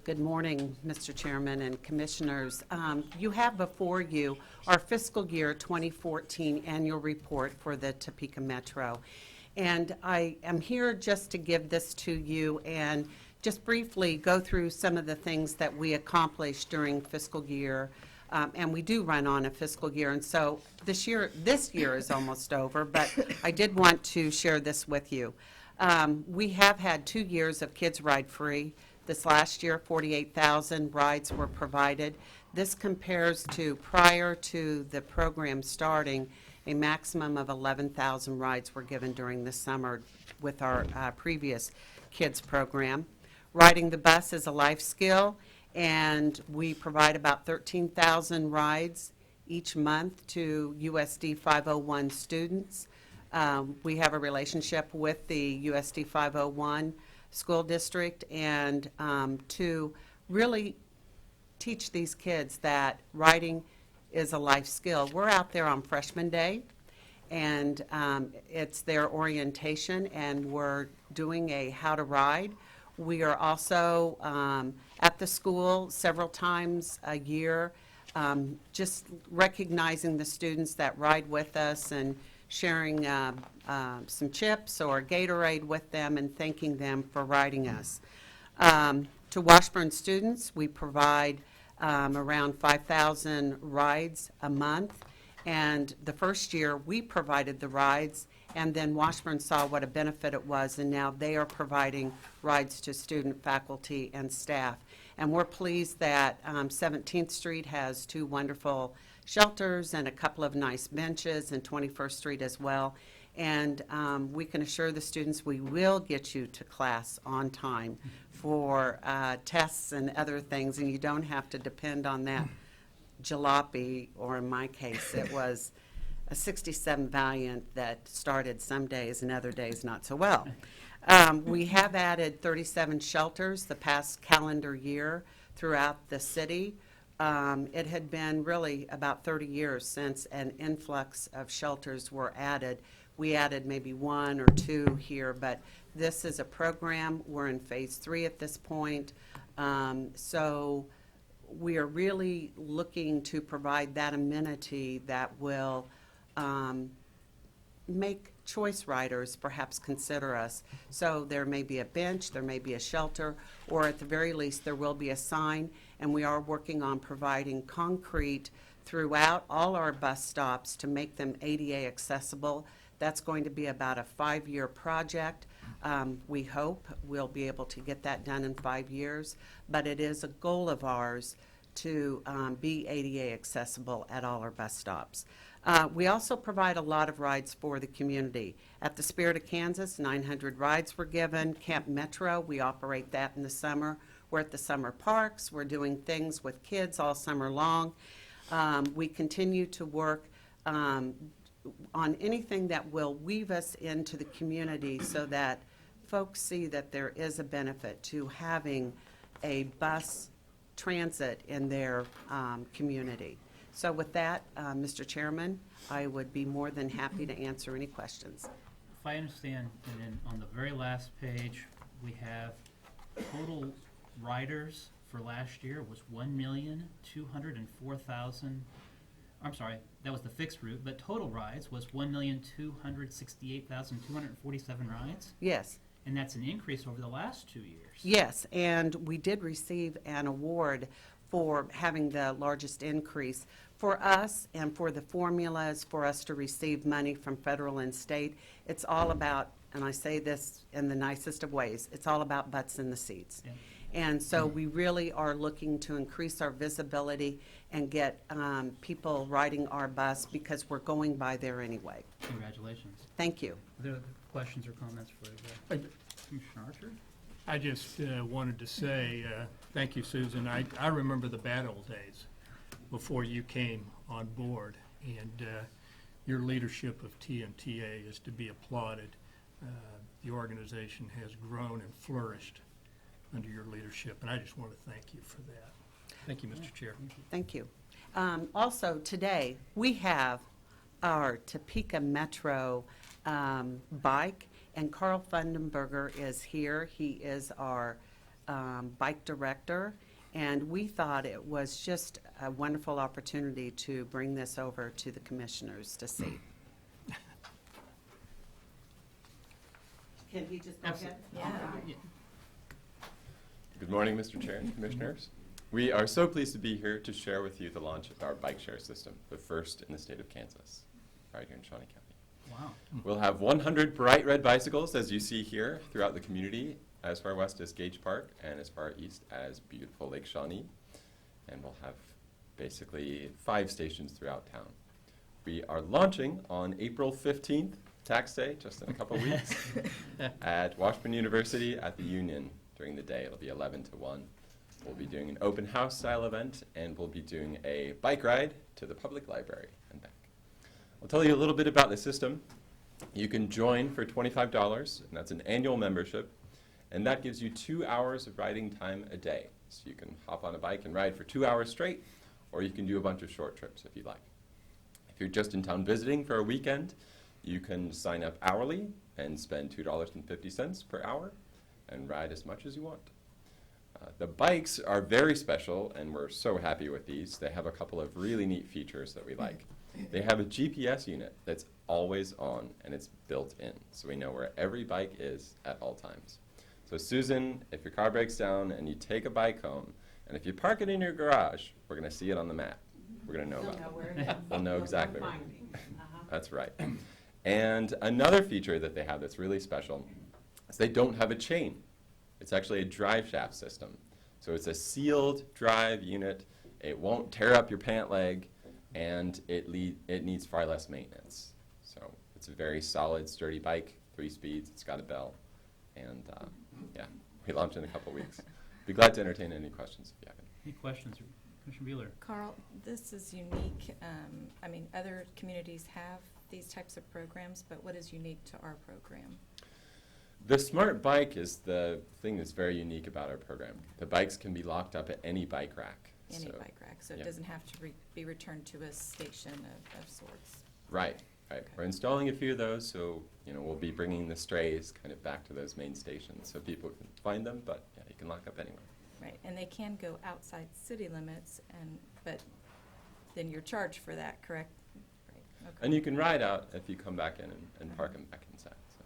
Good morning, Mr. Chairman and Commissioners. You have before you our fiscal year 2014 annual report for the Topeka Metro. And I am here just to give this to you and just briefly go through some of the things that we accomplished during fiscal year. And we do run on a fiscal year, and so this year is almost over, but I did want to share this with you. We have had 2 years of Kids Ride Free. This last year, 48,000 rides were provided. This compares to, prior to the program starting, a maximum of 11,000 rides were given during the summer with our previous kids program. Riding the bus is a life skill, and we provide about 13,000 rides each month to USD 501 students. We have a relationship with the USD 501 school district, and to really teach these kids that riding is a life skill. We're out there on Freshman Day, and it's their orientation, and we're doing a how to ride. We are also at the school several times a year, just recognizing the students that ride with us and sharing some chips or Gatorade with them and thanking them for riding us. To Washburn students, we provide around 5,000 rides a month, and the first year we provided the rides, and then Washburn saw what a benefit it was, and now they are providing rides to student, faculty, and staff. And we're pleased that 17th Street has 2 wonderful shelters and a couple of nice benches, and 21st Street as well. And we can assure the students we will get you to class on time for tests and other things, and you don't have to depend on that jalopy, or in my case, it was a 67 Valiant that started some days and other days not so well. We have added 37 shelters the past calendar year throughout the city. It had been really about 30 years since an influx of shelters were added. We added maybe 1 or 2 here, but this is a program. We're in phase 3 at this point. So we are really looking to provide that amenity that will make choice riders perhaps consider us. So there may be a bench, there may be a shelter, or at the very least there will be a sign, and we are working on providing concrete throughout all our bus stops to make them ADA accessible. That's going to be about a 5-year project. We hope we'll be able to get that done in 5 years, but it is a goal of ours to be ADA accessible at all our bus stops. We also provide a lot of rides for the community. At the Spirit of Kansas, 900 rides were given. Camp Metro, we operate that in the summer. We're at the summer parks. We're doing things with kids all summer long. We continue to work on anything that will weave us into the community so that folks see that there is a benefit to having a bus transit in their community. So with that, Mr. Chairman, I would be more than happy to answer any questions. If I understand, and then on the very last page, we have total riders for last year was 1,204,000. I'm sorry, that was the fixed route, but total rides was 1,268,247 rides? Yes. And that's an increase over the last 2 years. Yes, and we did receive an award for having the largest increase. For us and for the formulas for us to receive money from federal and state, it's all about, and I say this in the nicest of ways, it's all about butts in the seats. Yeah. And so we really are looking to increase our visibility and get people riding our bus because we're going by there anyway. Congratulations. Thank you. Are there questions or comments for Commissioner Archer? I just wanted to say thank you, Susan. I remember the bad old days before you came on board, and your leadership of TMTA is to be applauded. The organization has grown and flourished under your leadership, and I just want to thank you for that. Thank you, Mr. Chair. Thank you. Also, today, we have our Topeka Metro bike, and Carl Fundenberger is here. He is our bike director, and we thought it was just a wonderful opportunity to bring this over to the commissioners to see. Can he just go ahead? Yeah. Good morning, Mr. Chair and Commissioners. We are so pleased to be here to share with you the launch of our bike share system, the first in the state of Kansas, right here in Shawnee County. Wow. We'll have 100 bright red bicycles, as you see here, throughout the community, as far west as Gage Park and as far east as beautiful Lake Shawnee. And we'll have basically 5 stations throughout town. We are launching on April 15th, tax day, just in a couple weeks, at Washburn University at the Union during the day. It'll be 11 to 1. We'll be doing an open house style event, and we'll be doing a bike ride to the public library and back. I'll tell you a little bit about the system. You can join for $25, and that's an annual membership, and that gives you 2 hours of riding time a day. So you can hop on a bike and ride for 2 hours straight, or you can do a bunch of short trips if you like. If you're just in town visiting for a weekend, you can sign up hourly and spend $2.50 per hour and ride as much as you want. The bikes are very special, and we're so happy with these. They have a couple of really neat features that we like. They have a GPS unit that's always on, and it's built in, so we know where every bike is at all times. So Susan, if your car breaks down and you take a bike home, and if you park it in your garage, we're going to see it on the map. We're going to know They'll about know it. where it is. We'll know They'll exactly where find it is. me. Uh-huh. That's right. And another feature that they have that's really special is they don't have a chain. It's actually a drive shaft system. So it's a sealed drive unit. It won't tear up your pant leg, and it needs far less maintenance. So it's a very solid, sturdy bike, 3 speeds. It's got a bell. And yeah, we launch in a couple weeks. Be glad to entertain any questions if you have any. Any questions? Commissioner Bueller? Carl, this is unique. I mean, other communities have these types of programs, but what is unique to our program? The smart bike is the thing that's very unique about our program. The bikes can be locked up at any bike rack. Any So- bike rack, so yeah. it doesn't have to be returned to a station of sorts. Right, right. Okay. We're installing a few of those, so we'll be bringing the strays kind of back to those main stations so people can find them, but yeah, you can lock up anywhere. Right, and they can go outside city limits, but then you're charged for that, correct? Right. Okay. And you can ride out if you come back in and park them back inside. So.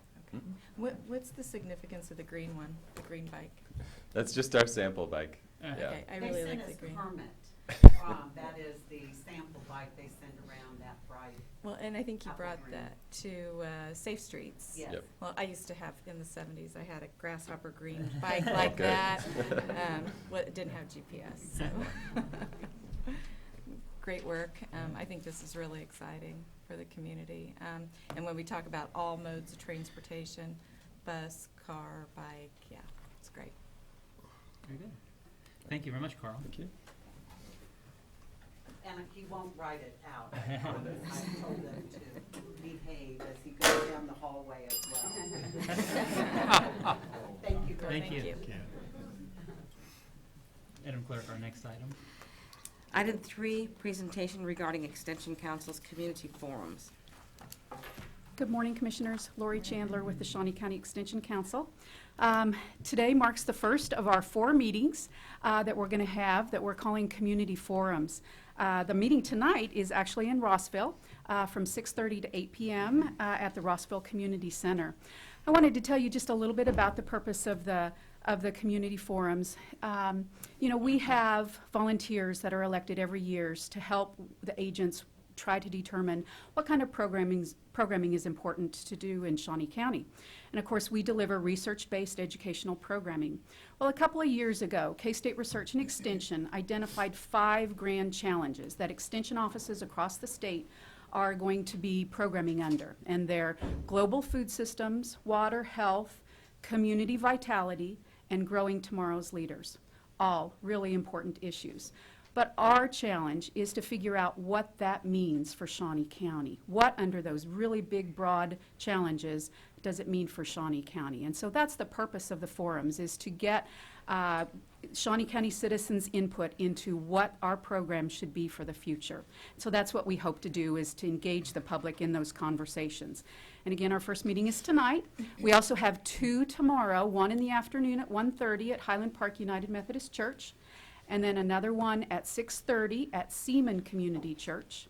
Okay. What's the significance of the green one, the green bike? That's just our sample bike. Uh, Yeah. Okay, I They really sent like the us green. permit. That is the sample bike they send around that bright. Well, and I think you Apple brought green. that to Safe Streets. Yes. Yep. Well, I used to have, in the 70s, I had a grasshopper green bike like Good. that. It didn't have GPS, so. Great work. I think this is really exciting for the community. And when we talk about all modes of transportation, bus, car, bike, yeah, it's great. Very good. Thank you very much, Carl. Thank you. And he won't ride it out. I told him to behave as he goes down the hallway as well. Thank you very much. Thank you. Thank you. Madam Clerk, our next item. Item 3, presentation regarding Extension Council's community forums. Good morning, Commissioners. Lori Chandler with the Shawnee County Extension Council. Today marks the first of our 4 meetings that we're going to have that we're calling community forums. The meeting tonight is actually in Rossville from 6:30 to 8 p.m. At the Rossville Community Center. I wanted to tell you just a little bit about the purpose of the community forums. We have volunteers that are elected every year to help the agents try to determine what kind of programming is important to do in Shawnee County. And of course, we deliver research-based educational programming. Well, a couple of years ago, K-State Research and Extension identified 5 grand challenges that extension offices across the state are going to be programming under. And they're global food systems, water, health, community vitality, and growing tomorrow's leaders. All really important issues. But our challenge is to figure out what that means for Shawnee County. What under those really big, broad challenges does it mean for Shawnee County? And so that's the purpose of the forums, is to get Shawnee County citizens' input into what our program should be for the future. So that's what we hope to do, is to engage the public in those conversations. And again, our first meeting is tonight. We also have 2 tomorrow, one in the afternoon at 1:30 at Highland Park United Methodist Church, and then another one at 6:30 at Seaman Community Church.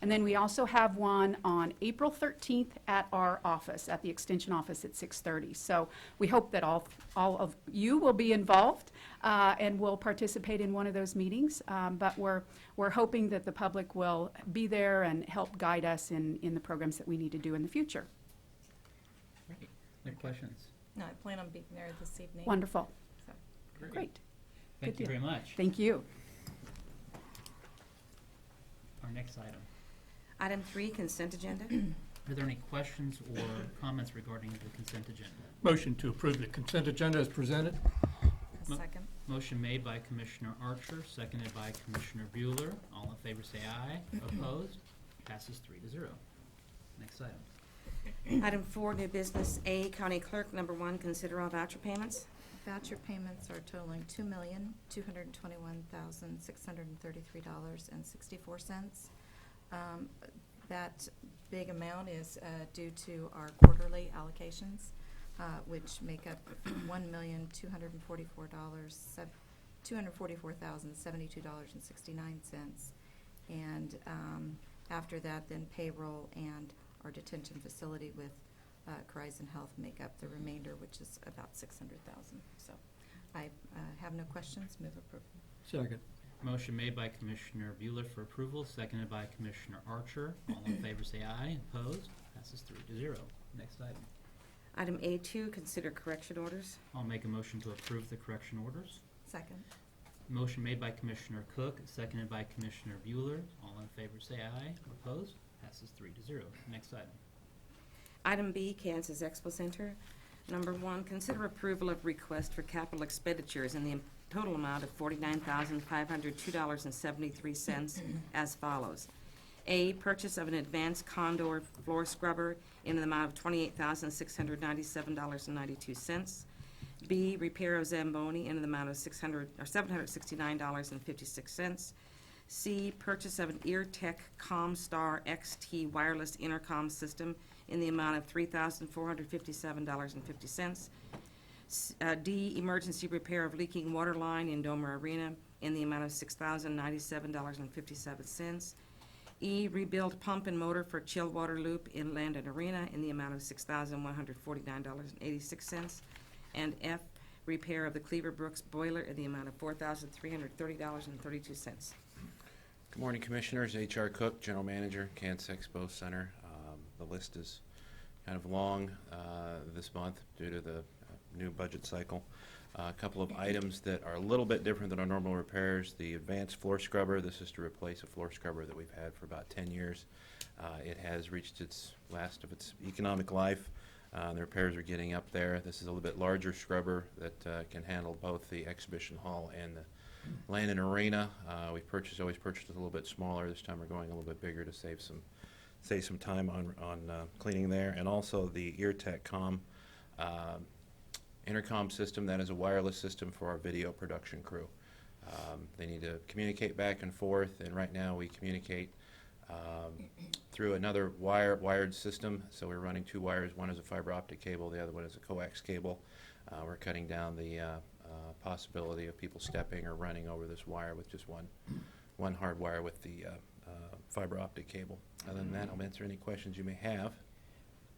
And then we also have one on April 13th at our office, at the Extension office at 6:30. So we hope that all of you will be involved and will participate in one of those meetings. But we're hoping that the public will be there and help guide us in the programs that we need to do in the future. Great. Any questions? No, I plan on being there this evening. Wonderful. So, Great. Thank Good you deal. very much. Thank you. Our next item. Item 3, consent agenda. Are there any questions or comments regarding the consent agenda? Motion to approve the consent agenda as presented. A Mo- second. Motion made by Commissioner Archer, seconded by Commissioner Bueller. All in favor say aye. Opposed? Passes 3-0. Next item. Item 4, new business. A, County Clerk, number 1, consider all voucher payments. Voucher payments are totaling $2,221,633.64. That big amount is due to our quarterly allocations, which make up $244,072.69. And after that, then payroll and our detention facility with Horizon Health make up the remainder, which is about $600,000. So I have no questions. Move approval. Second. Motion made by Commissioner Bueller for approval, seconded by Commissioner Archer. All in favor say aye. Opposed? Passes 3-0. Next item. Item A2, consider correction orders. I'll make a motion to approve the correction orders. Second. Motion made by Commissioner Cook, seconded by Commissioner Bueller. All in favor say aye. Opposed? Passes 3-0. Next item. Item B, Kansas Expo Center. Number 1, consider approval of request for capital expenditures in the total amount of $49,502.73 as follows. A, purchase of an advanced Condor floor scrubber in the amount of $28,697.92. B, repair of Zamboni in the amount of $769.56. C, purchase of an EarTech ComStar XT wireless intercom system in the amount of $3,457.50. D, emergency repair of leaking water line in Domer Arena in the amount of $6,097.57. E, rebuild pump and motor for chill water loop in Landon Arena in the amount of $6,149.86. And F, repair of the Cleaver Brooks boiler in the amount of $4,330.32. Good morning, Commissioners. H.R. Cook, General Manager, Kansas Expo Center. The list is kind of long this month due to the new budget cycle. A couple of items that are a little bit different than our normal repairs. The advanced floor scrubber. This is to replace a floor scrubber that we've had for about 10 years. It has reached its last of its economic life. The repairs are getting up there. This is a little bit larger scrubber that can handle both the exhibition hall and the Landon Arena. We've always purchased a little bit smaller. This time we're going a little bit bigger to save some time on cleaning there. And also the EarTech intercom system. That is a wireless system for our video production crew. They need to communicate back and forth, and right now we communicate through another wired system. So we're running 2 wires. One is a fiber optic cable, the other one is a coax cable. We're cutting down the possibility of people stepping or running over this wire with just one hard wire with the fiber optic cable. Other than that, I'll answer any questions you may have. Are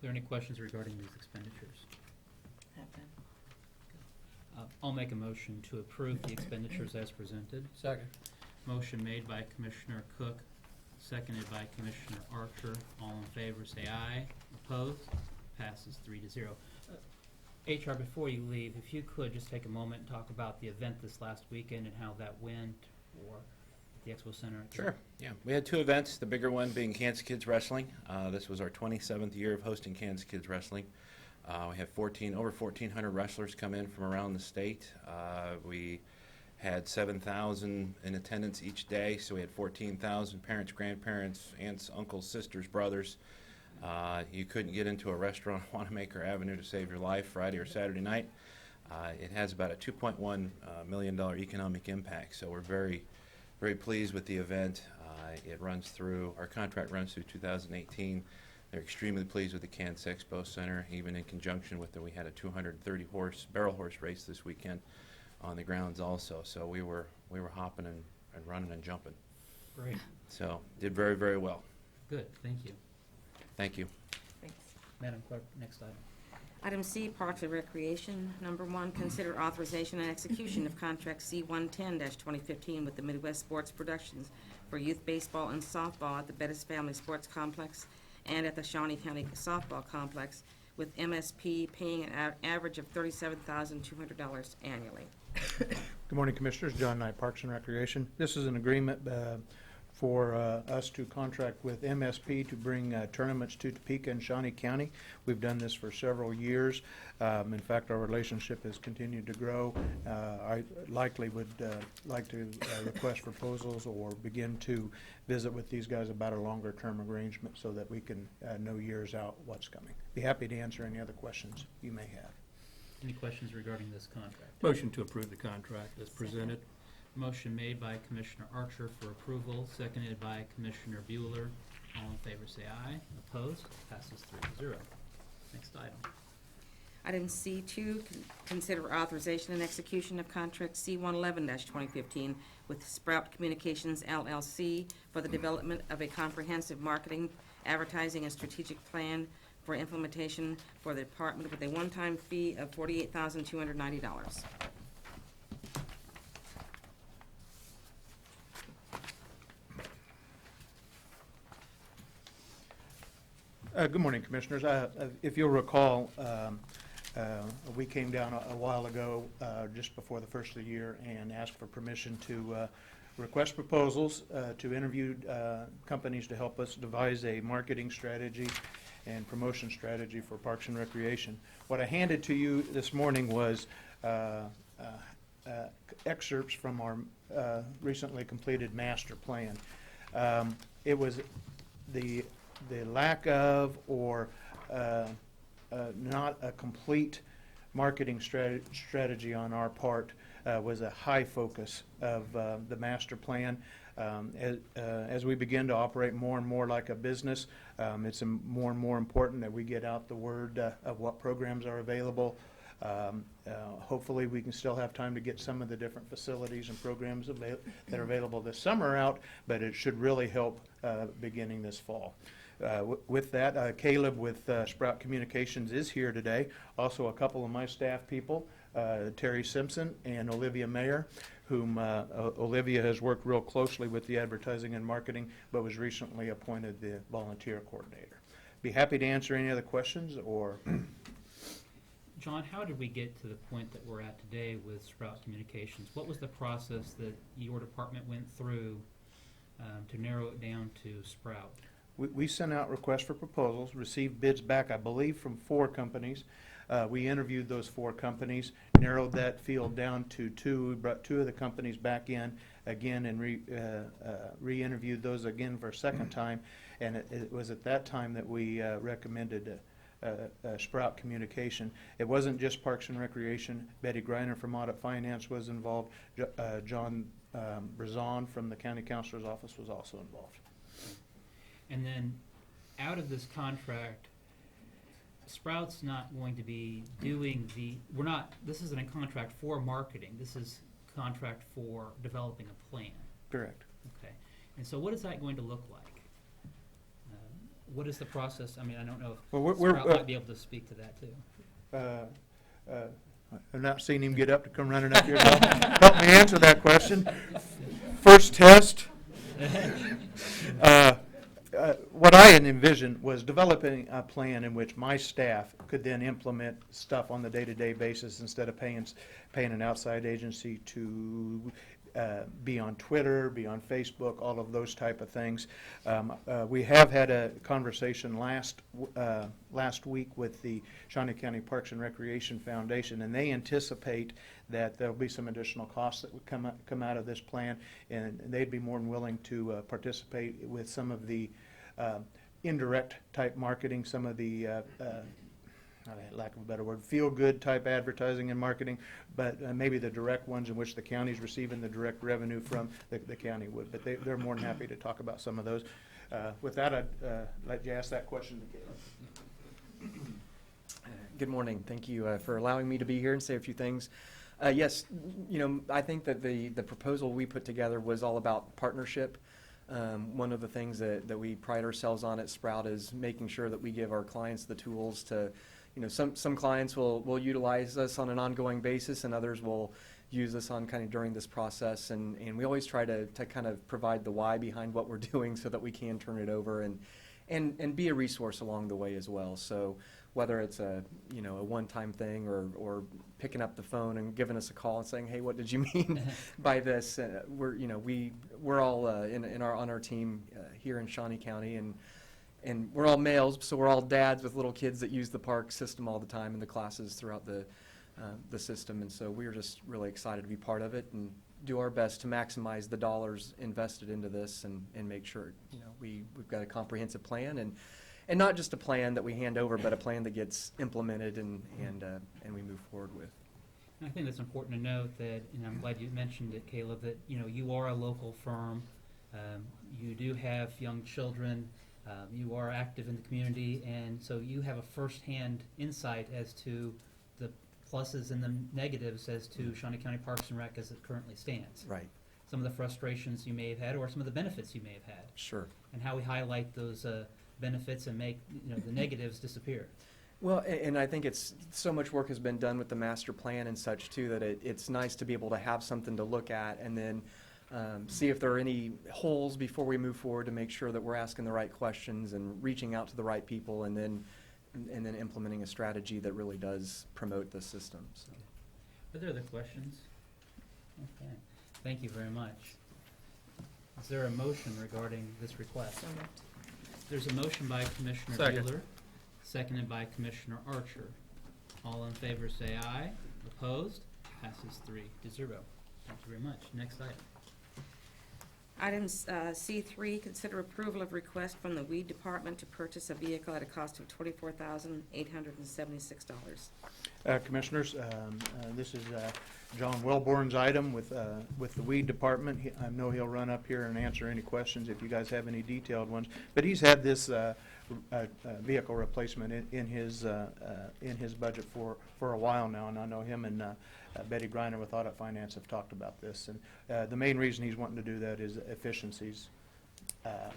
there any questions regarding these expenditures? Have none. I'll make a motion to approve the expenditures as presented. Second. Motion made by Commissioner Cook, seconded by Commissioner Archer. All in favor say aye. Opposed? Passes 3-0. HR, before you leave, if you could just take a moment and talk about the event this last weekend and how that went for the Expo Center. Sure. Yeah, we had 2 events, the bigger one being Kansas Kids Wrestling. This was our 27th year of hosting Kansas Kids Wrestling. We had over 1,400 wrestlers come in from around the state. We had 7,000 in attendance each day, so we had 14,000 parents, grandparents, aunts, uncles, sisters, brothers. You couldn't get into a restaurant on Wanamaker Avenue to save your life Friday or Saturday night. It has about a $2.1 million economic impact, so we're very, very pleased with the event. It runs through, our contract runs through 2018. They're extremely pleased with the Kansas Expo Center, even in conjunction with we had a 230 barrel horse race this weekend on the grounds also. So we were hopping and running and jumping. Great. So did very, very well. Good, thank you. Thank you. Thanks. Madam Clerk, next item. Item C, Parks and Recreation. Number 1, consider authorization and execution of contract C-110-2015 with the Midwest Sports Productions for youth baseball and softball at the Bettis Family Sports Complex and at the Shawnee County Softball Complex, with MSP paying an average of $37,200 annually. Good morning, Commissioners. John Knight, Parks and Recreation. This is an agreement for us to contract with MSP to bring tournaments to Topeka and Shawnee County. We've done this for several years. In fact, our relationship has continued to grow. I likely would like to request proposals or begin to visit with these guys about a longer-term arrangement so that we can know years out what's coming. Be happy to answer any other questions you may have. Any questions regarding this contract? Motion to approve the contract as presented. Motion made by Commissioner Archer for approval, seconded by Commissioner Bueller. All in favor say aye. Opposed? Passes 3-0. Next item. Item C2, consider authorization and execution of contract C-111-2015 with Sprout Communications LLC for the development of a comprehensive marketing, advertising, and strategic plan for implementation for the department with a one-time fee of $48,290. Good morning, Commissioners. If you'll recall, we came down a while ago, just before the first of the year, and asked for permission to request proposals to interview companies to help us devise a marketing strategy and promotion strategy for Parks and Recreation. What I handed to you this morning was excerpts from our recently completed master plan. It was the lack of or not a complete marketing strategy on our part was a high focus of the master plan. As we begin to operate more and more like a business, it's more and more important that we get out the word of what programs are available. Hopefully we can still have time to get some of the different facilities and programs that are available this summer out, but it should really help beginning this fall. With that, Caleb with Sprout Communications is here today. Also a couple of my staff people, Terry Simpson and Olivia Mayer, whom Olivia has worked real closely with the advertising and marketing, but was recently appointed the volunteer coordinator. Be happy to answer any other questions or... John, how did we get to the point that we're at today with Sprout Communications? What was the process that your department went through to narrow it down to Sprout? We sent out requests for proposals, received bids back, I believe, from 4 companies. We interviewed those 4 companies, narrowed that field down to 2. We brought 2 of the companies back in again and re-interviewed those again for a second time. And it was at that time that we recommended Sprout Communication. It wasn't just Parks and Recreation. Betty Greiner from Audit Finance was involved. John Brazon from the County Counselor's Office was also involved. And then, out of this contract, Sprout's not going to be doing this isn't a contract for marketing, this is contract for developing a plan. Correct. Okay. And so what is that going to look like? What is the process? I mean, I don't know if Sprout might be able to speak to that too. I've not seen him get up to come running up here to help me answer that question. First test. What I had envisioned was developing a plan in which my staff could then implement stuff on the day-to-day basis instead of paying an outside agency to be on Twitter, be on Facebook, all of those type of things. We have had a conversation last week with the Shawnee County Parks and Recreation Foundation, and they anticipate that there'll be some additional costs that would come out of this plan, and they'd be more than willing to participate with some of the indirect type marketing, some of the, lack of a better word, feel-good type advertising and marketing, but maybe the direct ones in which the county's receiving the direct revenue from, the county would. But they're more than happy to talk about some of those. With that, I'd let you ask that question to Caleb. Good morning. Thank you for allowing me to be here and say a few things. Yes, I think that the proposal we put together was all about partnership. One of the things that we pride ourselves on at Sprout is making sure that we give our clients the tools to, some clients will utilize us on an ongoing basis, and others will use us on kind of during this process. And we always try to kind of provide the why behind what we're doing so that we can turn it over and be a resource along the way as well. So whether it's a one-time thing or picking up the phone and giving us a call and saying, hey, what did you mean by this? We're all on our team here in Shawnee County, and we're all males, so we're all dads with little kids that use the park system all the time in the classes throughout the system. And so we're just really excited to be part of it and do our best to maximize the dollars invested into this and make sure we've got a comprehensive plan and not just a plan that we hand over, but a plan that gets implemented and we move forward with. And I think that's important to note that, and I'm glad you mentioned it, Caleb, that you are a local firm. You do have young children. You are active in the community, and so you have a firsthand insight as to the pluses and the negatives as to Shawnee County Parks and Rec as it currently stands. Right. Some of the frustrations you may have had, or some of the benefits you may have had, Sure. and how we highlight those benefits and make the negatives disappear. Well, and I think it's so much work has been done with the master plan and such too that it's nice to be able to have something to look at and then see if there are any holes before we move forward to make sure that we're asking the right questions and reaching out to the right people and then implementing a strategy that really does promote the system. So. Are there other questions? Okay. Thank you very much. Is there a motion regarding this request? So moved. There's a motion by Commissioner Second. Bueller, seconded by Commissioner Archer. All in favor say aye. Opposed? Passes 3-0. Thank you very much. Next item. Item C3, consider approval of request from the Weed Department to purchase a vehicle at a cost of $24,876. Commissioners, this is John Welborn's item with the Weed Department. I know he'll run up here and answer any questions if you guys have any detailed ones. But he's had this vehicle replacement in his budget for a while now, and I know him and Betty Griner with Audit Finance have talked about this. And the main reason he's wanting to do that is efficiencies. At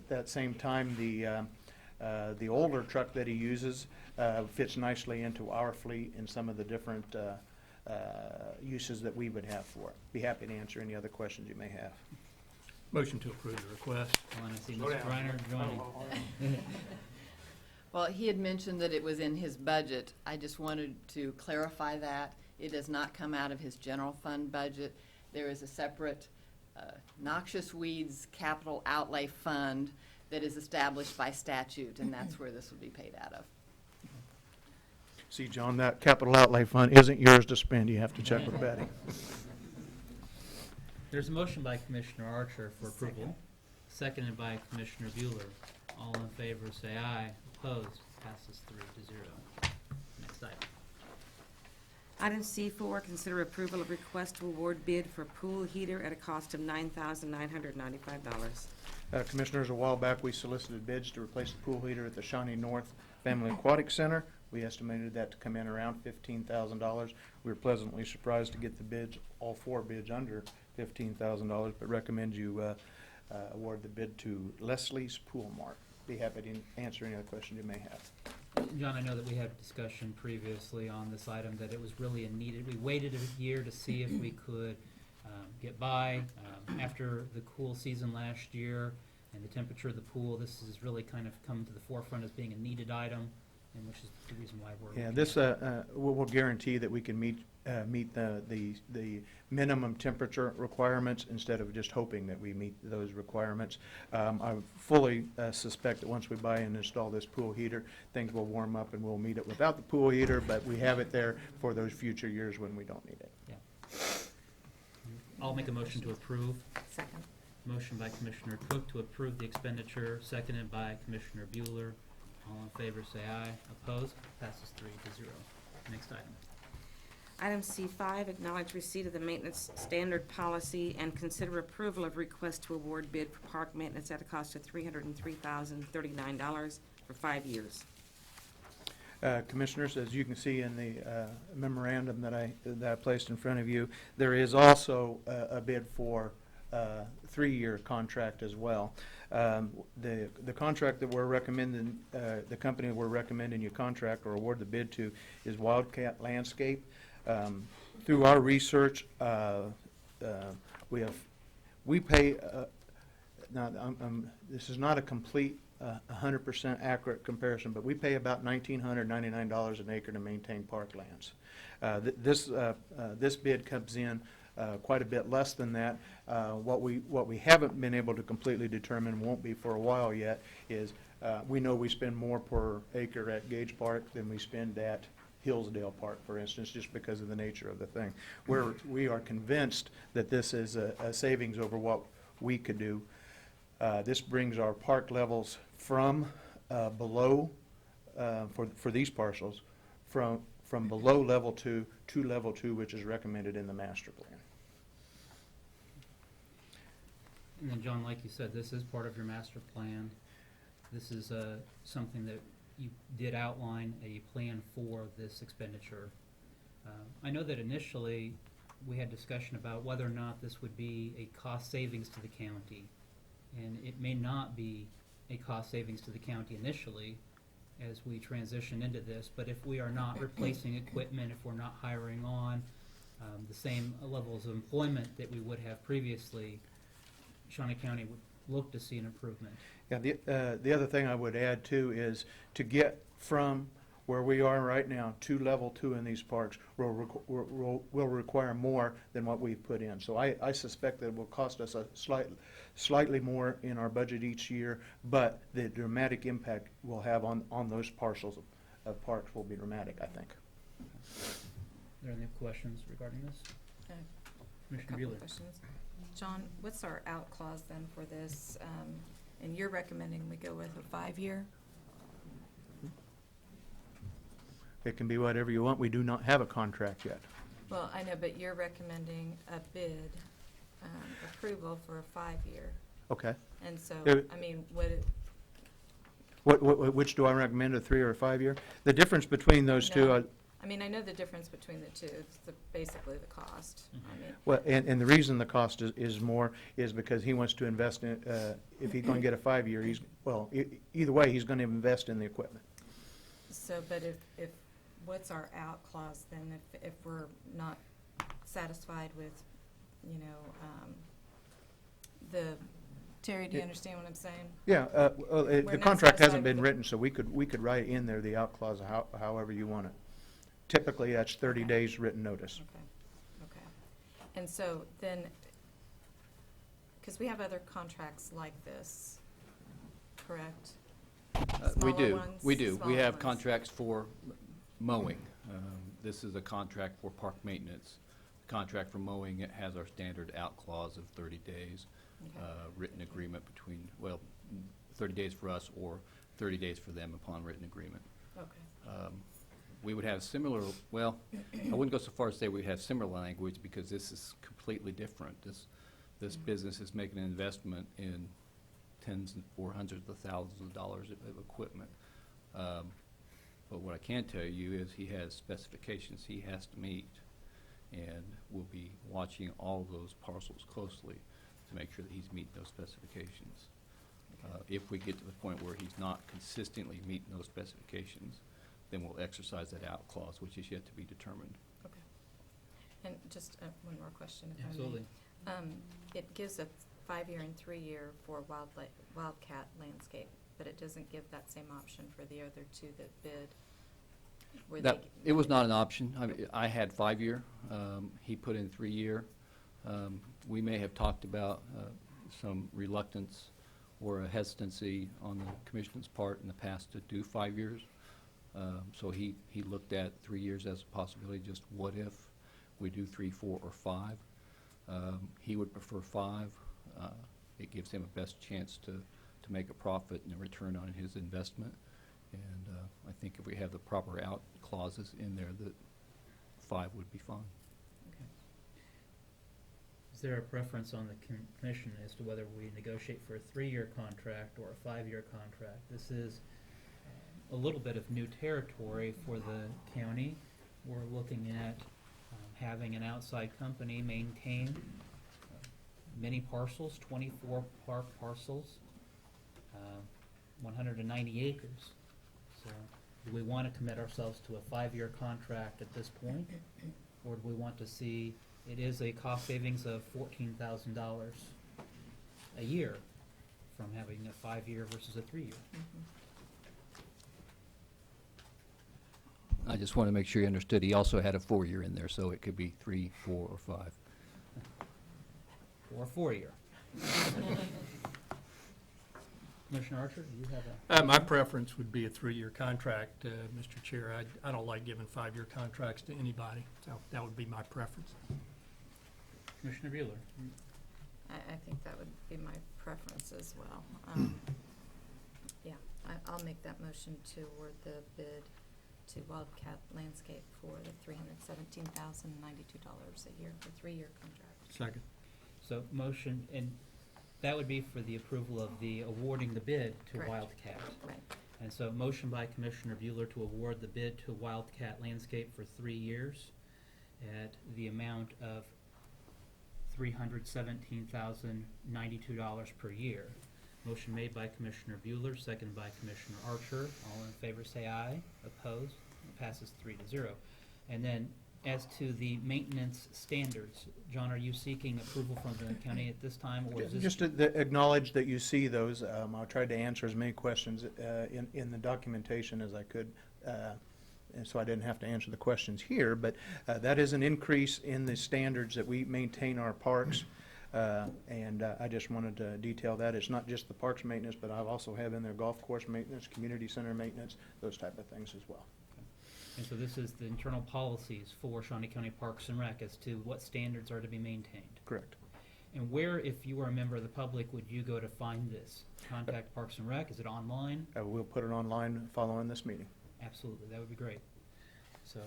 that same time, the older truck that he uses fits nicely into our fleet and some of the different uses that we would have for it. Be happy to answer any other questions you may have. Motion to approve the request. Well, and I see Mr. Reiner joining. Well, he had mentioned that it was in his budget. I just wanted to clarify that. It does not come out of his general fund budget. There is a separate noxious weeds capital outlay fund that is established by statute, and that's where this would be paid out of. See, John, that capital outlay fund isn't yours to spend. You have to check with Betty. There's a motion by Commissioner Archer for approval, seconded by Commissioner Bueller. All in favor say aye. Opposed? Passes 3-0. Next item. Item C4, consider approval of request to award bid for pool heater at a cost of $9,995. Commissioners, a while back, we solicited bids to replace the pool heater at the Shawnee North Family Aquatic Center. We estimated that to come in around $15,000. We were pleasantly surprised to get the bids, all 4 bids under $15,000, but recommend you award the bid to Leslie's Pool Mart. Be happy to answer any other questions you may have. John, I know that we had discussion previously on this item that it was really a needed. We waited a year to see if we could get by. After the cool season last year and the temperature of the pool, this has really kind of come to the forefront as being a needed item, and which is the reason why we're. Yeah, this will guarantee that we can meet the minimum temperature requirements instead of just hoping that we meet those requirements. I fully suspect that once we buy and install this pool heater, things will warm up and we'll meet it without the pool heater, but we have it there for those future years when we don't need it. Yeah. I'll make a motion to approve. Second. Motion by Commissioner Cook to approve the expenditure, seconded by Commissioner Bueller. All in favor, say aye. Opposed? Passes 3-0. Next item. Item C5, acknowledge receipt of the maintenance standard policy and consider approval of request to award bid for park maintenance at a cost of $303,039 for 5 years. Commissioners, as you can see in the memorandum that I placed in front of you, there is also a bid for a 3-year contract as well. The contract that we're recommending, the company we're recommending you contract or award the bid to is Wildcat Landscape. Through our research, we pay, now, this is not a complete 100% accurate comparison, but we pay about $1,999 an acre to maintain parklands. This bid comes in quite a bit less than that. What we haven't been able to completely determine, won't be for a while yet, is we know we spend more per acre at Gage Park than we spend at Hillsdale Park, for instance, just because of the nature of the thing. We are convinced that this is a savings over what we could do. This brings our park levels from below, for these parcels, from below level 2 to level 2, which is recommended in the master plan. And then, John, like you said, this is part of your master plan. This is something that you did outline a plan for this expenditure. I know that initially we had discussion about whether or not this would be a cost savings to the county. And it may not be a cost savings to the county initially as we transition into this, but if we are not replacing equipment, if we're not hiring on the same levels of employment that we would have previously, Shawnee County would look to see an improvement. Yeah, the other thing I would add too is to get from where we are right now to level 2 in these parks will require more than what we've put in. So I suspect that it will cost us slightly more in our budget each year, but the dramatic impact we'll have on those parcels of parks will be dramatic, I think. Are there any questions regarding this? A Commissioner couple Bueller. of questions. John, what's our out clause then for this? And you're recommending we go with a 5-year? It can be whatever you want. We do not have a contract yet. Well, I know, but you're recommending a bid approval for a 5-year. Okay. And so, Yeah. I mean, Which do I recommend, a 3 or a 5 year? The difference between those two, No. I mean, I know the difference between the two. It's basically the cost. I mean, well, and the reason the cost is more is because he wants to invest in, if he's going to get a 5 year, either way, he's going to invest in the equipment. so, but if, what's our out clause then if we're not satisfied with, Terry, do you understand what I'm saying? Yeah, We're the not contract satisfied hasn't been with the- written, so we could write in there the out clause however you want it. Typically, that's 30 Okay. days written notice. Okay. And so then, because we have other contracts like this, correct? We Smaller do, ones, we do. We smaller have ones. contracts for mowing. This is a contract for park maintenance. Contract for mowing, it has our standard out clause of 30 days. Okay. Written agreement between, 30 days for us or 30 days for them upon written agreement. Okay. We would have similar, I wouldn't go so far as to say we have similar language because this is completely different. This business is making an investment in tens or hundreds of thousands of dollars of equipment. But what I can tell you is he has specifications he has to meet, and we'll be watching all of those parcels closely to make sure that he's meeting those specifications. If we get to the point where he's not consistently meeting those specifications, then we'll exercise that out clause, which is yet to be determined. Okay. And just one more question, if I may. Absolutely. It gives a 5-year and 3-year for Wildcat Landscape, but it doesn't give that same option for the other two that bid. Were they- It was not an option. I had 5-year. He put in 3-year. We may have talked about some reluctance or a hesitancy on the commission's part in the past to do 5 years. So he looked at 3 years as a possibility, just what if we do 3, 4, or 5. He would prefer 5. it gives him a best chance to make a profit and a return on his investment. And I think if we have the proper out clauses in there, that 5 would be fine. Is there a preference on the commission as to whether we negotiate for a 3-year contract or a 5-year contract? This is a little bit of new territory for the county. We're looking at having an outside company maintain many parcels, 24 park parcels, 190 acres. So do we want to commit ourselves to a 5-year contract at this point? Or do we want to see, it is a cost savings of $14,000 a year from having a 5-year versus a 3-year? I just want to make sure you understood, he also had a 4-year in there, so it could be 3, 4, or 5. Or a 4-year? Commissioner Archer, do you have a? My preference would be a 3-year contract, Mr. Chair. I don't like giving 5-year contracts to anybody, so that would be my preference. Commissioner Bueller? I think that would be my preference as well. Yeah, I'll make that motion to award the bid to Wildcat Landscape for the $317,092 a year for 3-year contract. Second. So motion, and that would be for the approval of the awarding the bid to Correct. Wildcat. Right. And so motion by Commissioner Bueller to award the bid to Wildcat Landscape for 3 years at the amount of $317,092 per year. Motion made by Commissioner Bueller, seconded by Commissioner Archer. All in favor say aye. Opposed? It passes 3-0. And then as to the maintenance standards, John, are you seeking approval from the county at this time, or is this? Just to acknowledge that you see those. I tried to answer as many questions in the documentation as I could, and so I didn't have to answer the questions here, but that is an increase in the standards that we maintain our parks, and I just wanted to detail that. It's not just the parks maintenance, but I also have in there golf course maintenance, community center maintenance, those type of things as well. And so this is the internal policies for Shawnee County Parks and Rec as to what standards are to be maintained. Correct. And where, if you were a member of the public, would you go to find this? Contact Parks and Rec? Is it online? We'll put it online following this meeting. Absolutely, that would be great. So,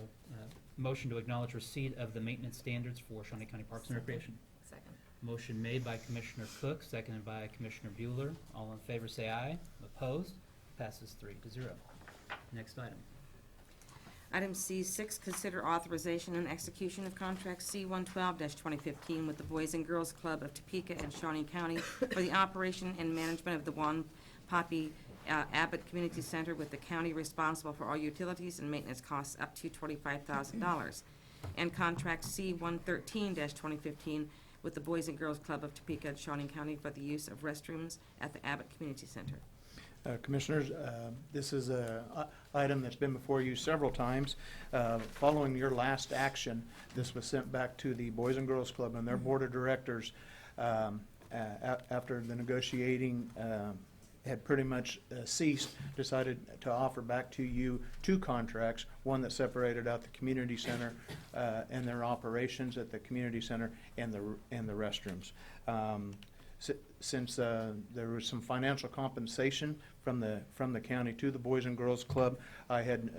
motion to acknowledge receipt of the maintenance standards for Shawnee County Parks and Recreation. Second. Motion made by Commissioner Cook, seconded by Commissioner Bueller. All in favor say aye. Opposed? Passes 3-0. Next item. Item C6, consider authorization and execution of contract C-112-2015 with the Boys and Girls Club of Topeka and Shawnee County for the operation and management of the Juan Papi Abbott Community Center, with the county responsible for all utilities and maintenance costs up to $25,000. And contract C-113-2015 with the Boys and Girls Club of Topeka and Shawnee County for the use of restrooms at the Abbott Community Center. Commissioners, this is an item that's been before you several times. Following your last action, this was sent back to the Boys and Girls Club and their board of directors after the negotiating had pretty much ceased, decided to offer back to you 2 contracts, one that separated out the community center and their operations at the community center and the restrooms. Since there was some financial compensation from the county to the Boys and Girls Club, I had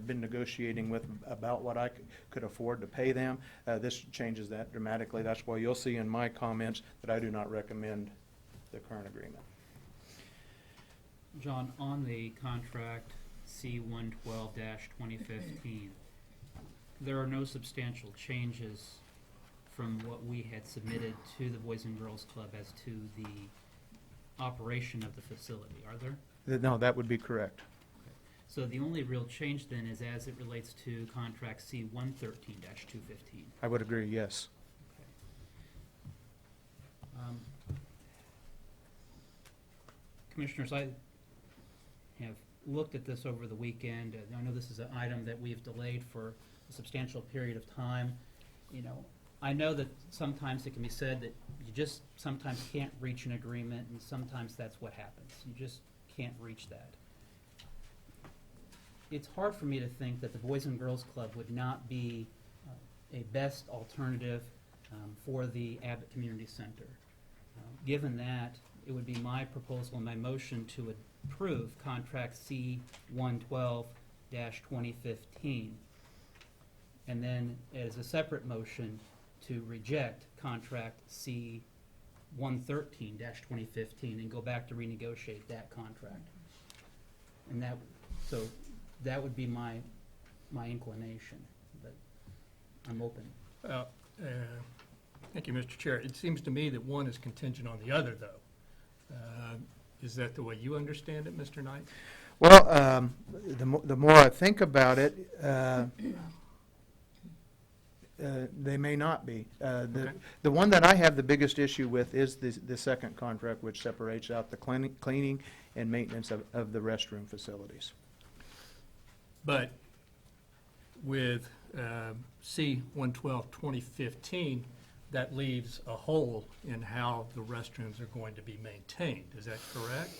been negotiating with about what I could afford to pay them. This changes that dramatically. That's why you'll see in my comments that I do not recommend the current agreement. John, on the contract C-112-2015, there are no substantial changes from what we had submitted to the Boys and Girls Club as to the operation of the facility, are there? No, that would be correct. So the only real change then is as it relates to contract C-113-215. I would agree, yes. Commissioners, I have looked at this over the weekend. I know this is an item that we've delayed for a substantial period of time. You know, I know that sometimes it can be said that you just sometimes can't reach an agreement, and sometimes that's what happens. You just can't reach that. It's hard for me to think that the Boys and Girls Club would not be a best alternative for the Abbott Community Center. Given that, it would be my proposal and my motion to approve contract C-112-2015. And then as a separate motion to reject contract C-113-2015 and go back to renegotiate that contract. And so that would be my inclination, but I'm open. Thank you, Mr. Chair. It seems to me that one is contingent on the other, though. Is that the way you understand it, Mr. Knight? Well, the more I think about it, they may not be. Okay. The one that I have the biggest issue with is the second contract, which separates out the cleaning and maintenance of the restroom facilities. But with C-112-2015, that leaves a hole in how the restrooms are going to be maintained. Is that correct?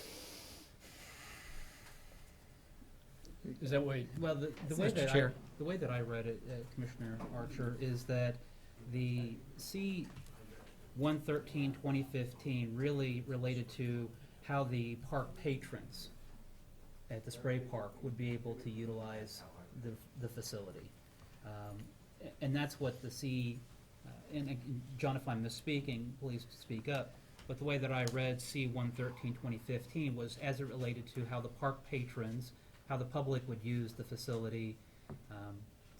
Is that way? Well, the way Mr. that Chair. the way that I read it, Commissioner Archer, is that the C-113-2015 really related to how the park patrons at the spray park would be able to utilize the facility. And that's what the and John, if I'm misspeaking, please speak up, but the way that I read C-113-2015 was as it related to how the park patrons, how the public would use the facility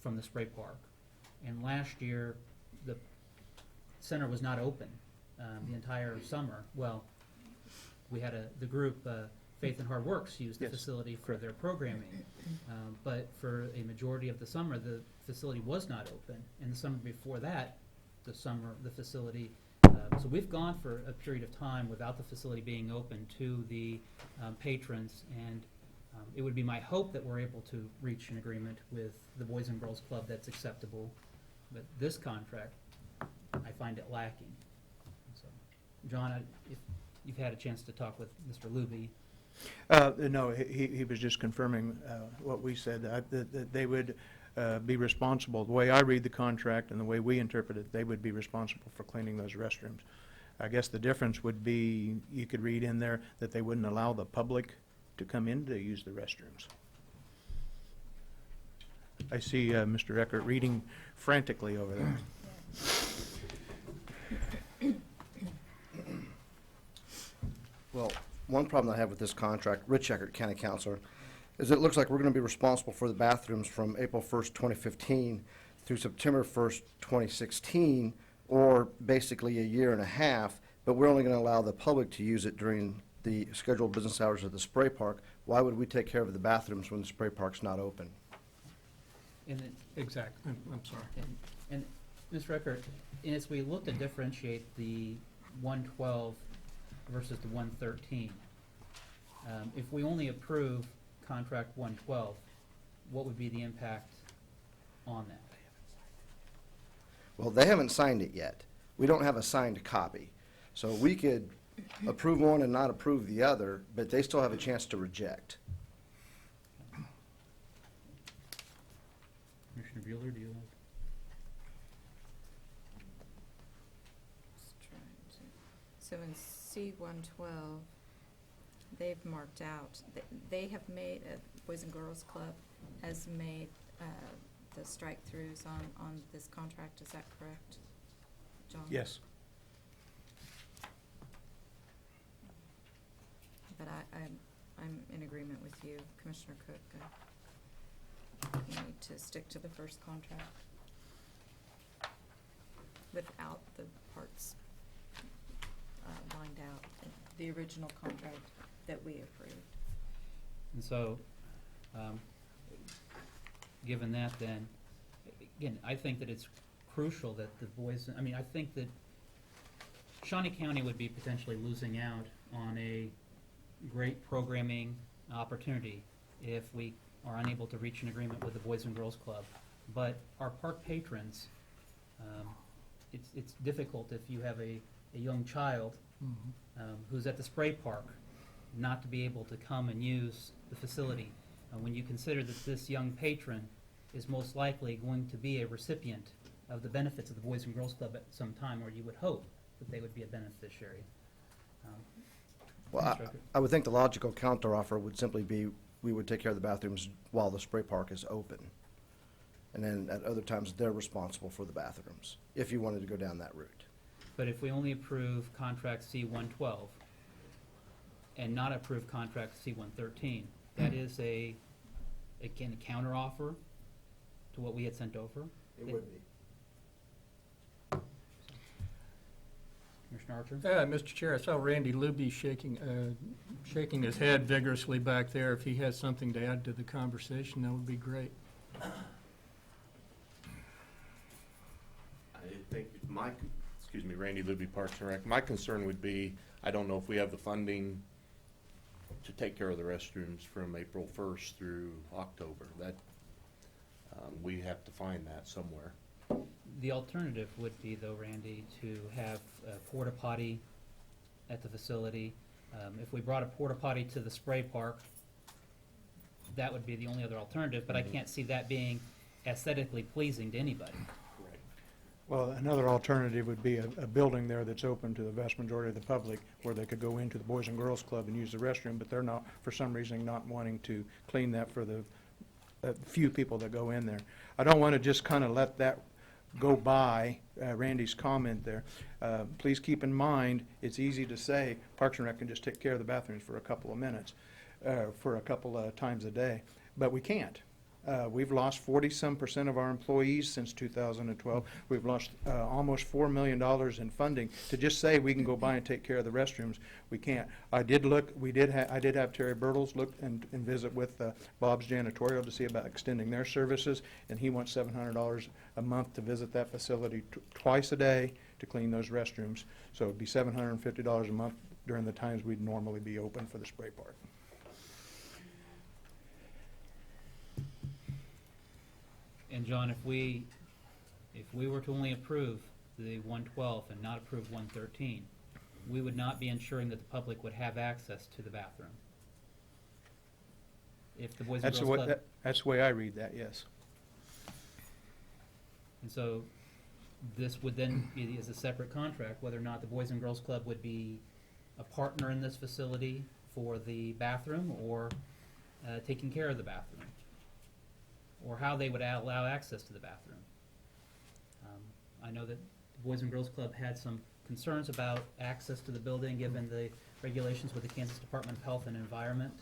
from the spray park. And last year, the center was not open the entire summer. Well, we had the group Faith and Hard Works used the Yes, facility for their programming. But for a majority of the summer, the facility was not open. And the summer before that, the facility, so we've gone for a period of time without the facility being open to the patrons. And it would be my hope that we're able to reach an agreement with the Boys and Girls Club that's acceptable. But this contract, I find it lacking. So, John, if you've had a chance to talk with Mr. Luby. No, he was just confirming what we said, that they would be responsible. The way I read the contract and the way we interpret it, they would be responsible for cleaning those restrooms. I guess the difference would be, you could read in there that they wouldn't allow the public to come in to use the restrooms. I see Mr. Eckert reading frantically over there. Well, one problem I have with this contract, Rich Eckert, County Councilor, is it looks like we're going to be responsible for the bathrooms from April 1st, 2015 through September 1st, 2016, or basically a year and a half, but we're only going to allow the public to use it during the scheduled business hours of the spray park. Why would we take care of the bathrooms when the spray park's not open? And it, Exactly. I'm sorry. and Mr. Eckert, as we look to differentiate the 112 versus the 113, if we only approve contract 112, what would be the impact on that? Well, they haven't signed it yet. We don't have a signed copy. So we could approve one and not approve the other, but they still have a chance to reject. Commissioner Bueller, do you have? Just trying to- So in C-112, they've marked out, they have made, Boys and Girls Club has made the strike-throughs on this contract, is that correct, John? Yes. But I'm in agreement with you, Commissioner Cook. We need to stick to the first contract without the parts lined out, the original contract that we approved. And so, given that then, again, I think that it's crucial that the boys, I mean, I think that Shawnee County would be potentially losing out on a great programming opportunity if we are unable to reach an agreement with the Boys and Girls Club. But our park patrons, it's difficult if you have a young child who's at the spray park not to be able to come and use the facility. When you consider that this young patron is most likely going to be a recipient of the benefits of the Boys and Girls Club at some time, or you would hope that they would be a beneficiary. Well, Mr. Rucker? I would think the logical counteroffer would simply be, we would take care of the bathrooms while the spray park is open. And then at other times, they're responsible for the bathrooms, if you wanted to go down that route. But if we only approve contract C-112 and not approve contract C-113, that is again, a counteroffer to what we had sent over? It would be. Commissioner Archer? Mr. Chair, I saw Randy Luby shaking his head vigorously back there. If he has something to add to the conversation, that would be great. I think Randy Luby, Parks and Rec. My concern would be, I don't know if we have the funding to take care of the restrooms from April 1st through October. That, we have to find that somewhere. The alternative would be, though, Randy, to have a porta potty at the facility. If we brought a porta potty to the spray park, that would be the only other alternative, but I can't see that being aesthetically pleasing to anybody. Well, another alternative would be a building there that's open to the vast majority of the public, where they could go into the Boys and Girls Club and use the restroom, but they're not, for some reason, not wanting to clean that for the few people that go in there. I don't want to just kind of let that go by, Randy's comment there. Please keep in mind, it's easy to say Parks and Rec can just take care of the bathrooms for a couple of minutes, for a couple of times a day, but we can't. We've lost 40-some% of our employees since 2012. We've lost almost $4 million in funding. To just say we can go by and take care of the restrooms, we can't. I did have Terry Bertles look and visit with Bob's Janitorial to see about extending their services, and he wants $700 a month to visit that facility twice a day to clean those restrooms. So it'd be $750 a month during the times we'd normally be open for the spray park. And John, if we were to only approve the 112 and not approve 113, we would not be ensuring that the public would have access to the bathroom. If the Boys and Girls Club, That's the way I read that, yes. and so this would then be as a separate contract, whether or not the Boys and Girls Club would be a partner in this facility for the bathroom or taking care of the bathroom, or how they would allow access to the bathroom. I know that the Boys and Girls Club had some concerns about access to the building, given the regulations with the Kansas Department of Health and Environment.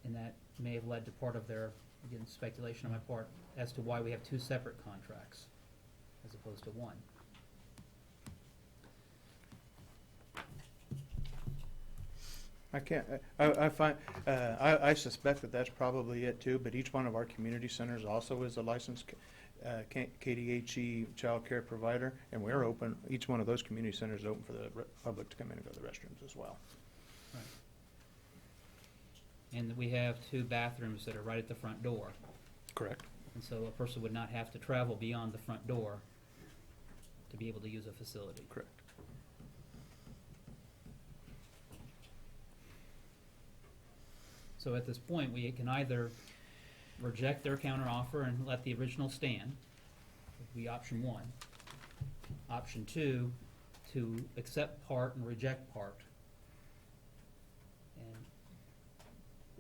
And that may have led to part of their, again, speculation on my part, as to why we have two separate contracts as opposed to one. I suspect that that's probably it too, but each one of our community centers also is a licensed KDHE child care provider, and we're open, each one of those community centers is open for the public to come in and go to the restrooms as well. Right. And we have two bathrooms that are right at the front door. Correct. And so a person would not have to travel beyond the front door to be able to use a facility. Correct. So at this point, we can either reject their counteroffer and let the original stand, would be option one. Option two, to accept part and reject part.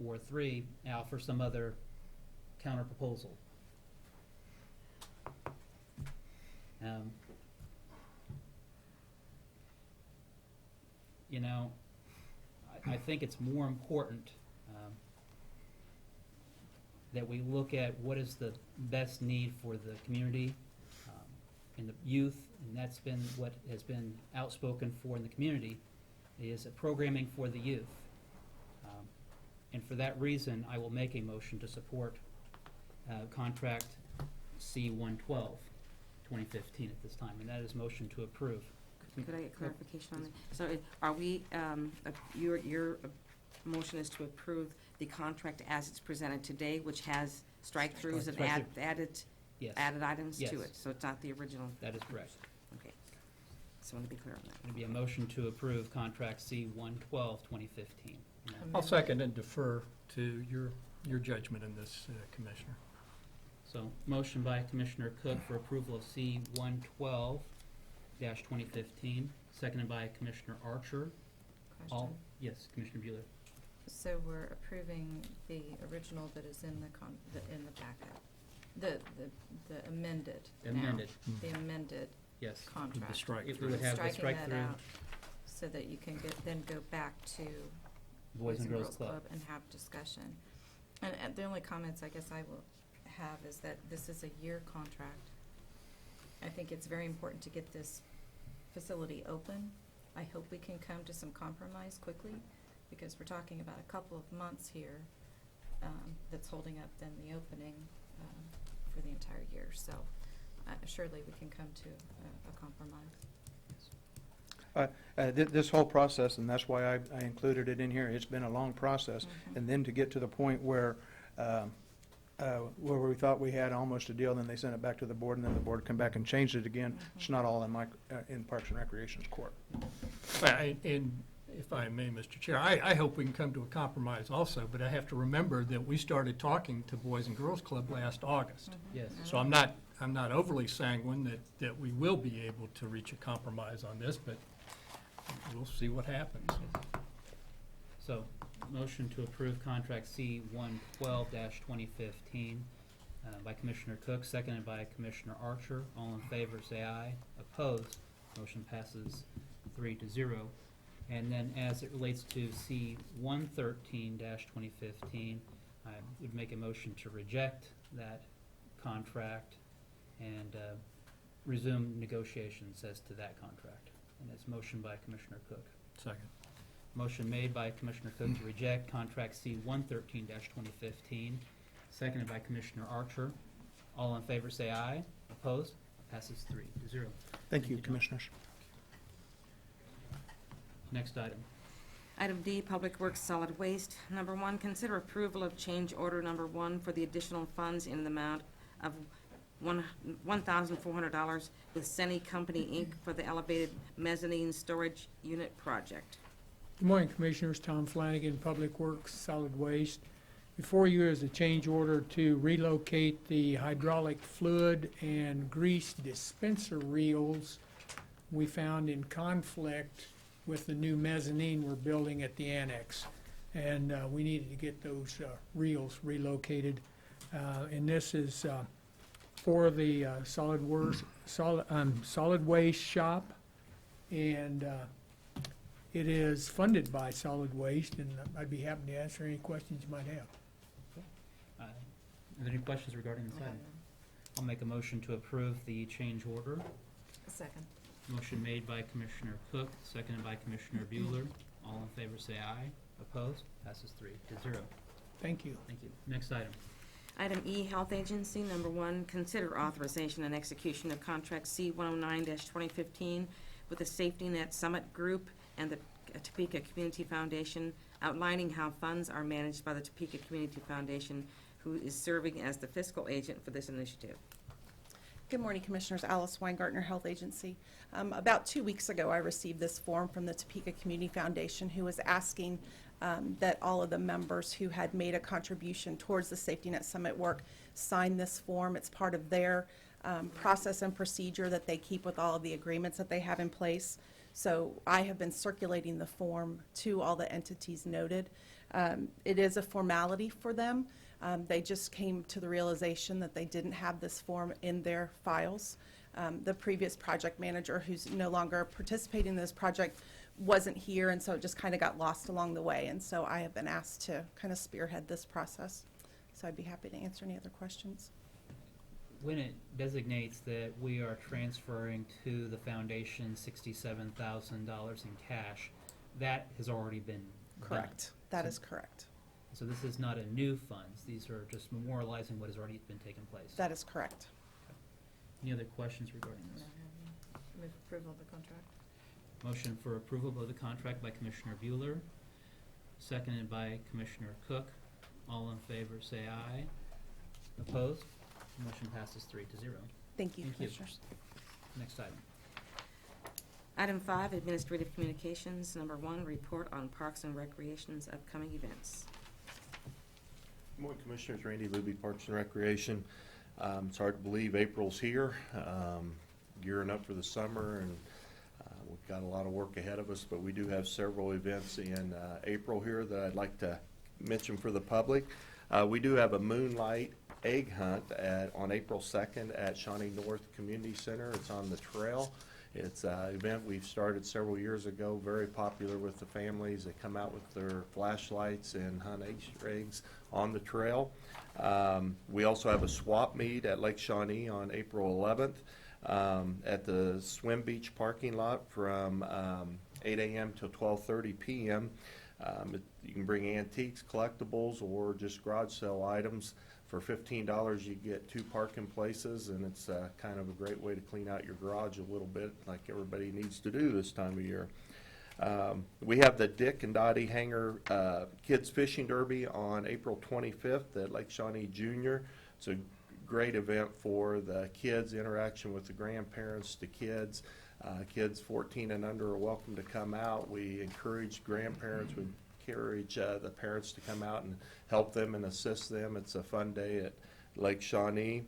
Or three, offer some other counter proposal. You know, I think it's more important that we look at what is the best need for the community and the youth, and that's been what has been outspoken for in the community, is a programming for the youth. And for that reason, I will make a motion to support contract C-112, 2015 at this time, and that is motion to approve. Could I get clarification on that? So are we, your motion is to approve the contract as it's presented today, which has strike-throughs and added Yes, items to Yes. it? So it's not the original? that is correct. Okay. Just want to be clear on that. It'll be a motion to approve contract C-112, 2015. I'll second and defer to your judgment in this, Commissioner. So, motion by Commissioner Cook for approval of C-112-2015, seconded by Commissioner Archer. All, Question. yes, Commissioner Bueller. So we're approving the original that is in in the packet, the amended now. Amended, The amended yes. contract. strike If we through. would have the Striking strike that through out so that you can then go back to Boys and Girls Club. and have discussion. And the only comments I guess I will have is that this is a year contract. I think it's very important to get this facility open. I hope we can come to some compromise quickly, because we're talking about a couple of months here that's holding up then the opening for the entire year. So surely we can come to a compromise. This whole process, and that's why I included it in here, it's been a long process. And then to get to the point where we thought we had almost a deal, then they sent it back to the board, and then the board come back and changed it again. It's not all in Parks and Recreation's court. And if I may, Mr. Chair, I hope we can come to a compromise also, but I have to remember that we started talking to Boys and Girls Club last August. Yes. So I'm not overly sanguine that we will be able to reach a compromise on this, but we'll see what happens. So, motion to approve contract C 112-2015 by Commissioner Cook, seconded by Commissioner Archer. All in favor, say aye. Opposed, motion passes 3-0. And then as it relates to C 113-2015, I would make a motion to reject that contract and resume negotiations as to that contract. And it's motion by Commissioner Cook. Second. Motion made by Commissioner Cook to reject contract C 113-2015, seconded by Commissioner Archer. All in favor say aye. Opposed? Passes 3-0. Thank you, John. Commissioners. Next item. Item D, Public Works Solid Waste. Number 1, consider approval of change order number 1 for the additional funds in the amount of $1,400 with Senni Company, Inc. for the elevated mezzanine storage unit project. Good morning, Commissioners. Tom Flanagan, Public Works, Solid Waste. Before you is a change order to relocate the hydraulic fluid and grease dispenser reels we found in conflict with the new mezzanine we're building at the annex. And we needed to get those reels relocated. And this is for the solid waste shop. And it is funded by Solid Waste, and I'd be happy to answer any questions you might have. Are there any questions regarding this item? I'll make a motion to approve the change order. A second. Motion made by Commissioner Cook, seconded by Commissioner Bueller. All in favor say aye. Opposed? Passes 3-0. Thank you. Thank you. Next item. Item E, Health Agency. Number 1, consider authorization and execution of contract C 109-2015 with the Safety Net Summit Group and the Topeka Community Foundation, outlining how funds are managed by the Topeka Community Foundation, who is serving as the fiscal agent for this initiative. Good morning, Commissioners. Alice Weingartner, Health Agency. About 2 weeks ago, I received this form from the Topeka Community Foundation, who was asking that all of the members who had made a contribution towards the Safety Net Summit work sign this form. It's part of their process and procedure that they keep with all of the agreements that they have in place. So I have been circulating the form to all the entities noted. It is a formality for them. They just came to the realization that they didn't have this form in their files. The previous project manager, who's no longer participating in this project, wasn't here, and so it just kind of got lost along the way. And so I have been asked to kind of spearhead this process. So I'd be happy to answer any other questions. When it designates that we are transferring to the foundation $67,000 in cash, that has already been done. Correct. That is correct. So this is not a new funds. These are just memorializing what has already been taking place. That is correct. Any other questions regarding this? Move approval of the contract. Motion for approval of the contract by Commissioner Bueller, seconded by Commissioner Cook. All in favor say aye. Opposed? Motion passes 3-0. Thank you, Thank you. Commissioners. Next item. Item 5, Administrative Communications. Number 1, report on Parks and Recreation's upcoming events. Good morning, Commissioners. Randy Luby, Parks and Recreation. It's hard to believe April's here, gearing up for the summer, and we've got a lot of work ahead of us, but we do have several events in April here that I'd like to mention for the public. We do have a moonlight egg hunt on April 2nd at Shawnee North Community Center. It's on the trail. It's an event we've started several years ago, very popular with the families. They come out with their flashlights and hunt Easter eggs on the trail. We also have a swap meet at Lake Shawnee on April 11th at the Swim Beach parking lot from 8 a.m. till 12:30 p.m. You can bring antiques, collectibles, or just garage sale items. For $15, you get 2 parking places, and it's kind of a great way to clean out your garage a little bit, like everybody needs to do this time of year. We have the Dick and Dottie Hanger Kids Fishing Derby on April 25th at Lake Shawnee Junior. It's a great event for the kids, interaction with the grandparents, the kids. Kids 14 and under are welcome to come out. We encourage grandparents, we encourage the parents to come out and help them and assist them. It's a fun day at Lake Shawnee.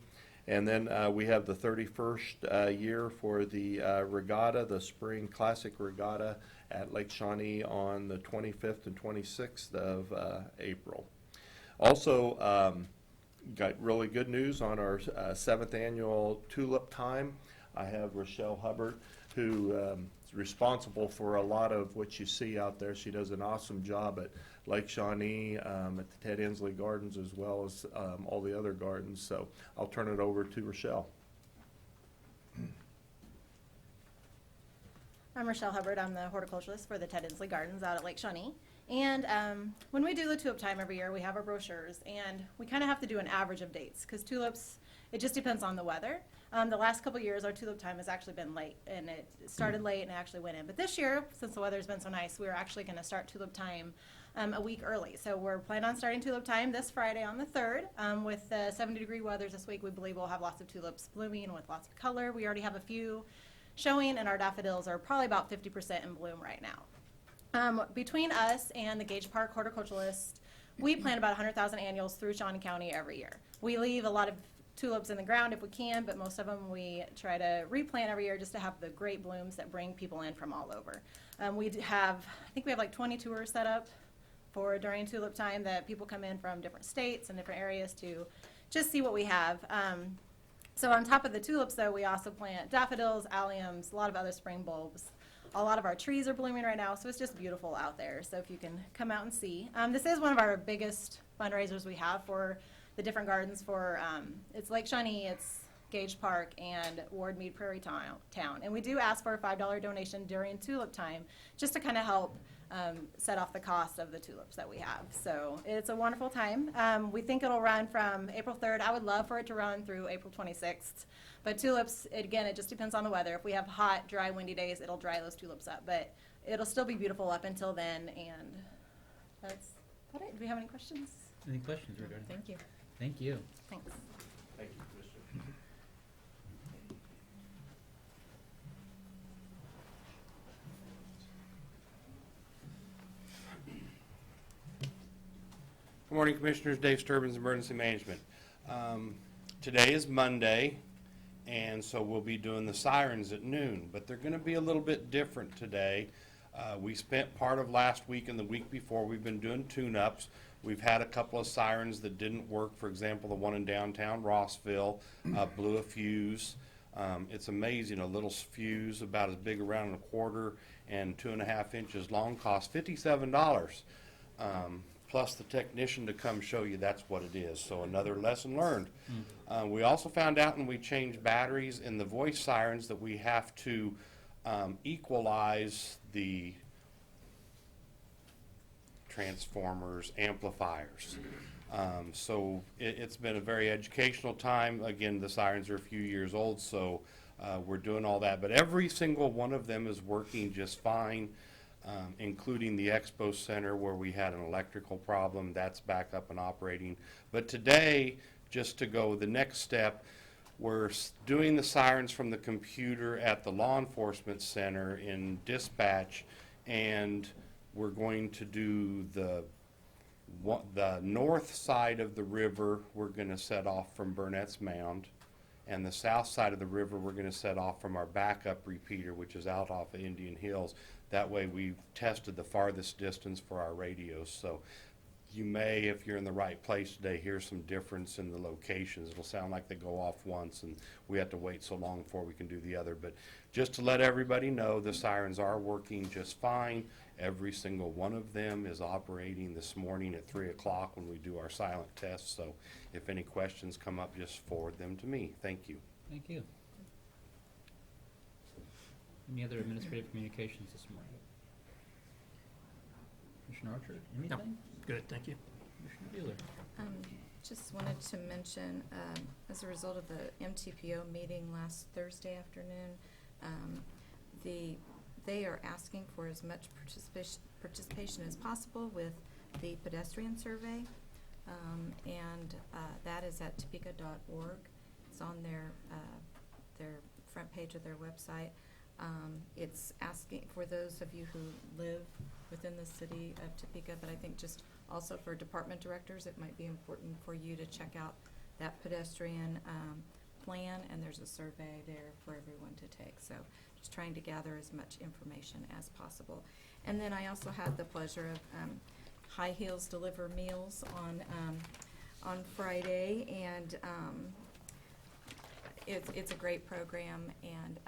And then we have the 31st year for the regatta, the Spring Classic Regatta at Lake Shawnee on the 25th and 26th of April. Also, got really good news on our 7th annual Tulip Time. I have Rochelle Hubbard, who is responsible for a lot of what you see out there. She does an awesome job at Lake Shawnee, at the Ted Inslee Gardens, as well as all the other gardens. So I'll turn it over to Rochelle. I'm Rochelle Hubbard. I'm the horticulturalist for the Ted Inslee Gardens out at Lake Shawnee. And when we do the tulip time every year, we have our brochures, and we kind of have to do an average of dates because tulips, it just depends on the weather. The last couple of years, our tulip time has actually been late, and it started late and it actually went in. But this year, since the weather's been so nice, we're actually going to start tulip time a week early. So we're planning on starting tulip time this Friday on the 3rd. With 70-degree weather this week, we believe we'll have lots of tulips blooming with lots of color. We already have a few showing, and our daffodils are probably about 50% in bloom right now. Between us and the Gage Park horticulturalist, we plant about 100,000 annuals through Shawnee County every year. We leave a lot of tulips in the ground if we can, but most of them we try to replant every year just to have the great blooms that bring people in from all over. We have, I think we have like 20 tours set up for during tulip time that people come in from different states and different areas to just see what we have. So on top of the tulips, though, we also plant daffodils, alliums, a lot of other spring bulbs. A lot of our trees are blooming right now, so it's just beautiful out there. So if you can come out and see. This is one of our biggest fundraisers we have for the different gardens for, it's Lake Shawnee, it's Gage Park, and Ward Mead Prairie Town. And we do ask for a $5 donation during tulip time just to kind of help set off the cost of the tulips that we have. So it's a wonderful time. We think it'll run from April 3rd. I would love for it to run through April 26th. But tulips, again, it just depends on the weather. If we have hot, dry, windy days, it'll dry those tulips up. But it'll still be beautiful up until then. And that's about it. Do we have any questions? Any questions regarding? Thank you. Thank you. Thanks. Thank you, Commissioner. Good morning, Commissioners. Dave Sturbins, Emergency Management. Today is Monday, and so we'll be doing the sirens at noon, but they're going to be a little bit different today. We spent part of last week and the week before, we've been doing tune-ups. We've had a couple of sirens that didn't work. For example, the one in downtown Rossville blew a fuse. It's amazing, a little fuse about as big around and a quarter and 2.5 inches long cost $57. Plus the technician to come show you that's what it is. So another lesson learned. We also found out when we changed batteries in the voice sirens that we have to equalize the transformers, amplifiers. So it's been a very educational time. Again, the sirens are a few years old, so we're doing all that. But every single one of them is working just fine. Including the Expo Center where we had an electrical problem. That's back up and operating. But today, just to go the next step, we're doing the sirens from the computer at the Law Enforcement Center in dispatch, and we're going to do the north side of the river. We're going to set off from Burnett's Mound. And the south side of the river, we're gonna set off from our backup repeater, which is out off of Indian Hills. That way, we've tested the farthest distance for our radios, so you may, if you're in the right place today, hear some difference in the locations. It'll sound like they go off once, and we have to wait so long before we can do the other. But just to let everybody know, the sirens are working just fine. Every single one of them is operating this morning at 3 o'clock when we do our silent test. So if any questions come up, just forward them to me. Thank you. Thank you. Any other administrative communications this morning? Commissioner Archer, anything? Good, thank you. Commissioner Bueller? Just wanted to mention, as a result of the MTPO meeting last Thursday afternoon, they are asking for as much participation as possible with the pedestrian survey, and that is at topeka.org. It's on their front page of their website. It's asking for those of you who live within the city of Topeka, but I think just also for department directors, it might be important for you to check out that pedestrian plan, and there's a survey there for everyone to take. So just trying to gather as much information as possible. And then I also had the pleasure of High Heels Deliver Meals on Friday, and it's a great program, and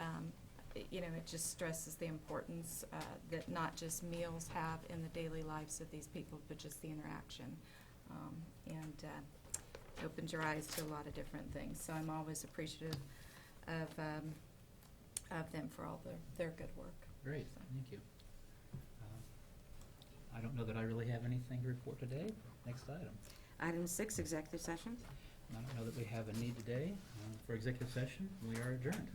you know, it just stresses the importance that not just meals have in the daily lives of these people, but just the interaction, and opens your eyes to a lot of different things. So I'm always appreciative of them for all their good work. Great, thank you. I don't know that I really have anything to report today. Next item. Item 6, executive session. I don't know that we have a need today for executive session. We are adjourned.